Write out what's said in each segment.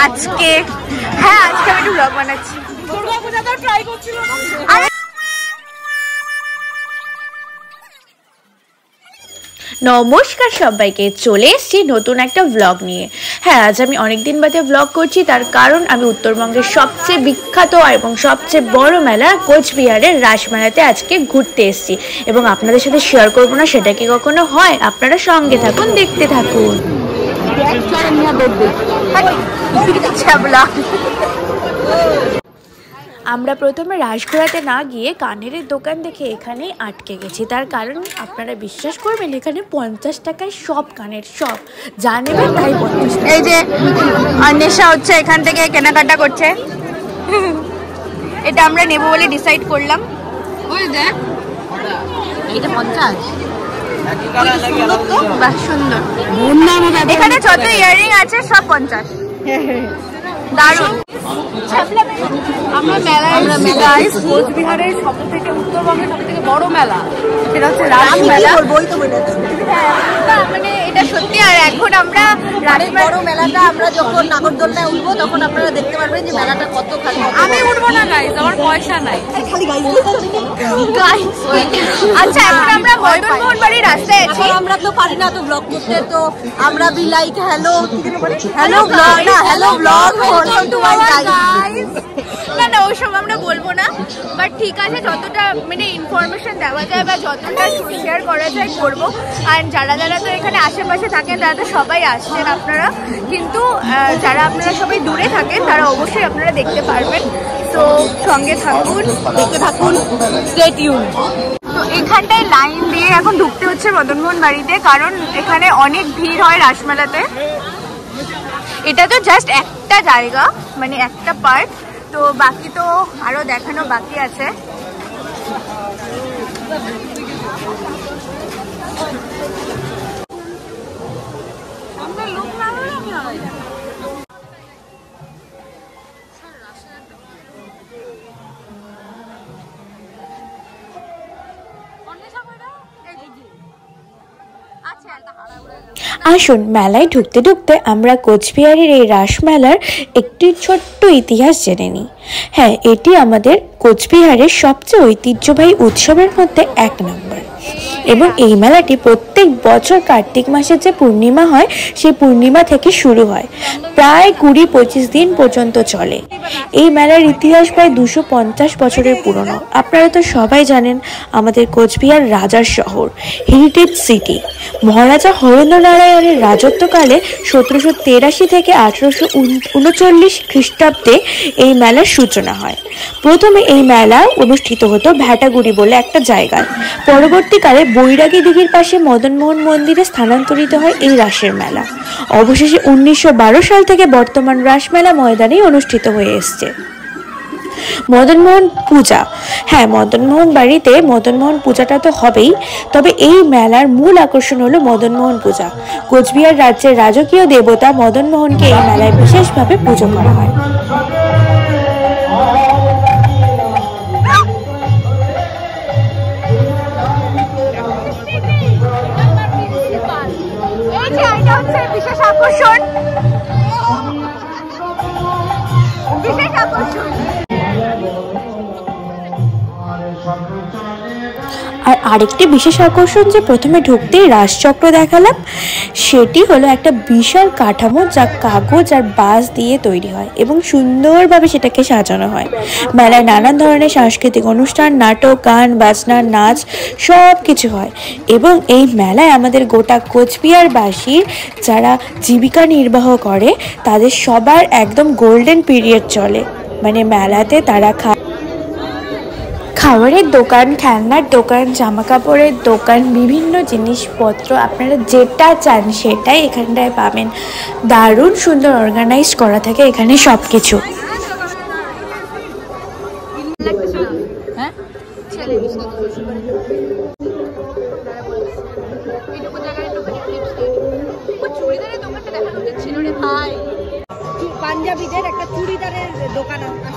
আজকে হ্যাঁ আজকে আমি একটু ব্লগ বানাচ্ছি। দুর্গাপূজাতেও ট্রাই করছিলাম। নমস্কার সবাইকে, চলে এসেছি নতুন একটা ব্লগ নিয়ে। হ্যাঁ, আজ আমি অনেকদিন বাদে ব্লগ করছি, তার কারণ আমি উত্তরবঙ্গের সবচেয়ে বিখ্যাত এবং সবচেয়ে বড় মেলা কোচবিহারের রাসমেলাতে আজকে ঘুরতে এসেছি এবং আপনাদের সাথে শেয়ার করবো না সেটা কি কখনো হয়। আপনারা সঙ্গে থাকুন, দেখতে থাকুন। আমরা প্রথমে রাসঘোড়াতে না গিয়ে কানের দোকান দেখে এখানেই আটকে গেছি। তার কারণ আপনারা বিশ্বাস করবেন, এখানে 50 টাকায় সব কানের, সব যা নেবেন তাই 50 টাকা। এই যে অন্বেষা হচ্ছে এখান থেকে কেনাকাটা করছে, এটা আমরা নেব বলে ডিসাইড করলাম। ওই দেখ এটা 50, বাহ সুন্দর। এখানে যত ইয়াররিং আছে সব 50, দারুণ। আমরা মেলায় কোচবিহারের সবথেকে উত্তরবঙ্গের সবথেকে বড় মেলা, সেটা হচ্ছে রাসমেলা। মানে এটা সত্যি। আর এখন আমরা বড় মেলাটা আমরা যখন নাগরদোলনায় উঠবো তখন আপনারা দেখতে পারবেন যে মেলাটা কত খালি। আমি উঠবো না গাইস, আমার পয়সা নাই। আচ্ছা, এখন আমরা মদনমোহন বাড়ির রাস্তায় আছি। আমরা তো পারি না তো ব্লগ করতে, তো আমরা বি লাইক হ্যালো ব্লগ, না hello blog, welcome to my guys. না না ওইসব আমরা বলবো না, বাট ঠিক আছে, যতটা মানে ইনফরমেশন দেওয়া যায় বা যতটা শেয়ার করা যায় করবো। আর যারা যারা তো এখানে আশেপাশে থাকেন তারা তো সবাই আসছেন আপনারা, কিন্তু যারা আপনারা সবাই দূরে থাকেন তারা অবশ্যই আপনারা দেখতে পারবেন। তো সঙ্গে থাকুন, দেখতে থাকুন, স্টে টিউন। তো এখানটায় লাইন দিয়ে এখন ঢুকতে হচ্ছে মদনমোহন বাড়িতে, কারণ এখানে অনেক ভিড় হয় রাসমেলাতে। এটা তো জাস্ট একটা জায়গা, মানে একটা পার্ট, তো বাকি তো আরো দেখানো বাকি আছে। আসুন, মেলায় ঢুকতে ঢুকতে আমরা কোচবিহারের এই রাসমেলার একটি ছোট্ট ইতিহাস জেনে নিই। হ্যাঁ, এটি আমাদের কোচবিহারের সবচেয়ে ঐতিহ্যবাহী উৎসবের মধ্যে এক নম্বর এবং এই মেলাটি প্রত্যেক বছর কার্তিক মাসের যে পূর্ণিমা হয় সেই পূর্ণিমা থেকে শুরু হয়, প্রায় 20-25 দিন পর্যন্ত চলে। এই মেলার ইতিহাস প্রায় 250 বছরের পুরনো। আপনারা তো সবাই জানেন আমাদের কোচবিহার রাজার শহর, হেরিটেজ সিটি। মহারাজা হরেন্দ্রনারায়ণের রাজত্বকালে 1783 থেকে 1839 খ্রিস্টাব্দে এই মেলার সূচনা হয়। প্রথমে এই মেলা অনুষ্ঠিত হতো ভ্যাটাগুড়ি বলে একটা জায়গায়। পরবর্তীকালে বৈরাগী দিঘির পাশে মদনমোহন মন্দিরে স্থানান্তরিত হয় এই রাসের মেলা। অবশেষে 1912 সাল থেকে বর্তমান রাসমেলা ময়দানেই অনুষ্ঠিত হয়ে এসছে। মদনমোহন পূজা, হ্যাঁ মদনমোহন বাড়িতে মদনমোহন পূজাটা তো হবেই, তবে এই মেলার মূল আকর্ষণ হলো মদনমোহন পূজা। কোচবিহার রাজ্যের রাজকীয় দেবতা মদনমোহনকে এই মেলায় বিশেষভাবে পুজো করা হয়। বিশেষ আকর্ষণ, বিশেষ আকর্ষণ। আর আরেকটি বিশেষ আকর্ষণ যে প্রথমে ঢুকতেই রাসচক্র দেখালাম, সেটি হলো একটা বিশাল কাঠামো যা কাগজ আর বাঁশ দিয়ে তৈরি হয় এবং সুন্দরভাবে সেটাকে সাজানো হয়। মেলায় নানান ধরনের সাংস্কৃতিক অনুষ্ঠান, নাটক, গান, বাজনা, নাচ সব কিছু হয় এবং এই মেলায় আমাদের গোটা কোচবিহারবাসীর যারা জীবিকা নির্বাহ করে তাদের সবার একদম গোল্ডেন পিরিয়ড চলে। মানে মেলাতে তারা খাবারের দোকান, খেলনার দোকান, জামা কাপড়ের দোকান, বিভিন্ন জিনিসপত্র আপনারা যেটা চান সেটাই এখানটায় পাবেন। দারুণ সুন্দর অর্গানাইজ করা থাকে এখানে সব কিছু। পাঞ্জাবিদের একটা চুড়িদারের দোকান আছে।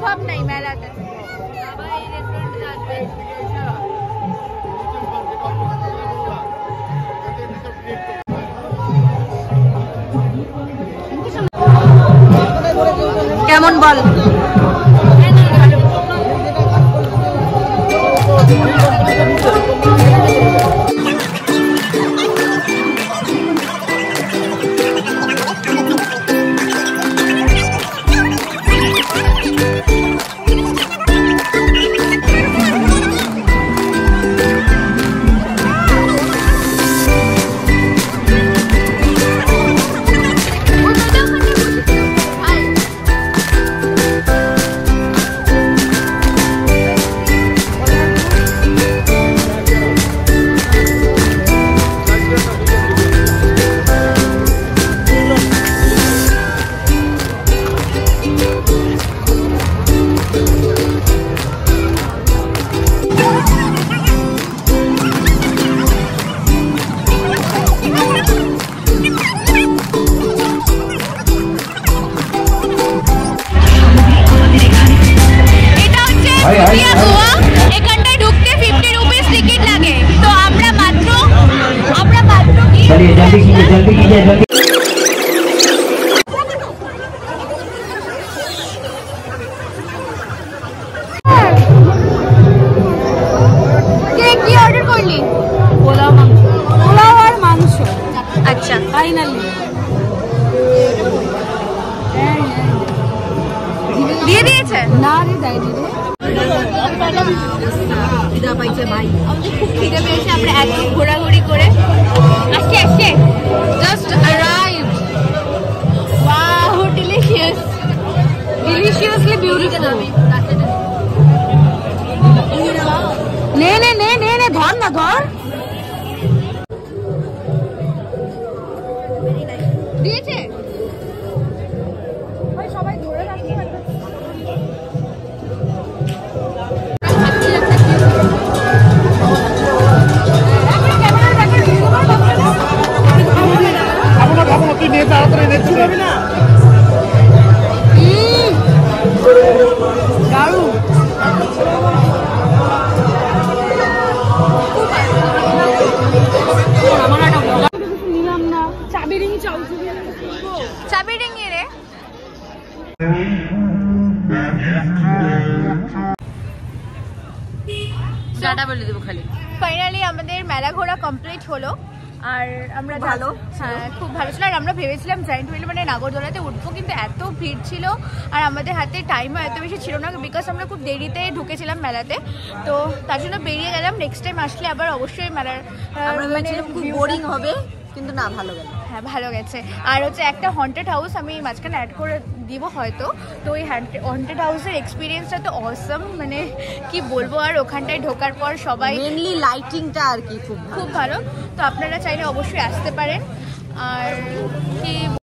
অভাব নাই মেলাতে। কেমন বল? এখানটায় ঢুকতে 50 রুপিস টিকিট লাগে। তো আমরা মাত্র কি অর্ডার করলি? পোলাও আর মাংস। আচ্ছা ফাইনালি দিয়ে দিয়েছে? না রে দেয়নি রে। খিদা পাইছে ভাই, আমাদের খুব খিদে পেয়েছে। আমরা এত ঘোরাঘুরি করে আসছে just arrived. Wow deliciously beautiful. নে নে নে নে নে ধর না ধর। দিয়েছে ভাই, সবাই ধরে রাখছে। চাবি রিং রে। টাটা বলে দেবো খালি। ফাইনালি আমাদের মেলা ঘোরা কমপ্লিট হলো। আর আমরা ভালো, হ্যাঁ খুব ভালো ছিল। আর আমরা ভেবেছিলাম জায়েন্ট হুইল মানে নাগরদোলাতে উঠবো, কিন্তু এত ভিড় ছিল আর আমাদের হাতে টাইমও এত বেশি ছিল না, বিকজ আমরা খুব দেরিতে ঢুকেছিলাম মেলাতে। তো তার জন্য বেরিয়ে গেলাম। নেক্সট টাইম আসলে আবার অবশ্যই মেলার মানে খুব বোরিং হবে, কিন্তু না ভালো গেল। হ্যাঁ ভালো গেছে। আর হচ্ছে একটা হন্টেড হাউস আমি মাঝখানে অ্যাড করে দিব হয়তো। তো ওই হন্টেড হাউসের এক্সপিরিয়েন্সটা তো অসম, মানে কি বলবো। আর ওখানটায় ঢোকার পর সবাই মেনলি লাইটিংটা আর কি খুব ভালো। তো আপনারা চাইলে অবশ্যই আসতে পারেন। আর কি